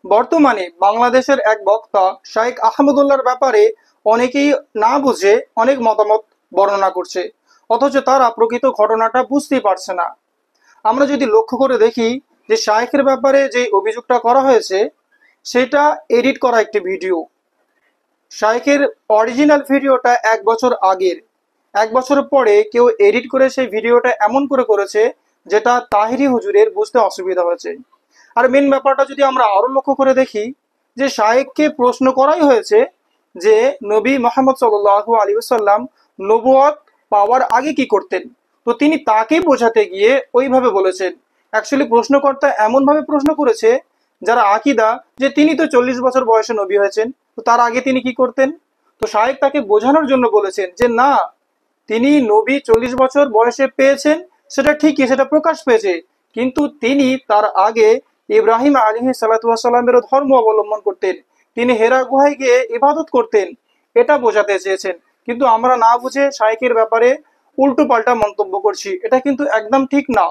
বর্তমানে বাংলাদেশের এক বক্তা শাইখ আহমদুল্লাহর ব্যাপারে অনেকেই না বুঝে অনেক মতামত বর্ণনা করছে, অথচ তারা প্রকৃত ঘটনাটা বুঝতেই পারছে না। আমরা যদি লক্ষ্য করে দেখি যে শাইখের ব্যাপারে যে অভিযোগটা করা হয়েছে সেটা এডিট করা একটি ভিডিও। শাইখের অরিজিনাল ভিডিওটা 1 বছর আগের, 1 বছর পরে কেউ এডিট করে সেই ভিডিওটা এমন করে করেছে যেটা তাহিরি হুজুরের বুঝতে অসুবিধা হয়েছে। আর মেন ব্যাপারটা যদি আমরা আরো লক্ষ্য করে দেখি যে শাইখকে প্রশ্ন করাই হয়েছে যে নবী মোহাম্মদ সাল্লাল্লাহু আলাইহি ওয়াসাল্লাম নবুয়ত পাওয়ার আগে কি করতেন, তো তিনি তাকে বোঝাতে গিয়ে ওইভাবে বলেছেন। অ্যাকচুয়ালি প্রশ্নকর্তা এমন ভাবে প্রশ্ন করেছে যারা আকিদা যে তিনি তো 40 বছর বয়সে নবী হয়েছেন, তো তার আগে তিনি কি করতেন। তো শাইখ তাকে বোঝানোর জন্য বলেছেন যে না, তিনি নবী 40 বছর বয়সে পেয়েছেন, সেটা ঠিকই, সেটা প্রকাশ পেয়েছে, কিন্তু তিনি তার আগে ইব্রাহিম আলাইহিস সালাতু ওয়াস সালামের ধর্ম অবলম্বন করতেন, তিনি হেরা গুহায় গিয়ে ইবাদত করতেন, এটা বোঝাতে চেয়েছেন। কিন্তু আমরা না বুঝে শাইখের ব্যাপারে উল্টো পাল্টা মন্তব্য করছি, এটা কিন্তু একদম ঠিক না।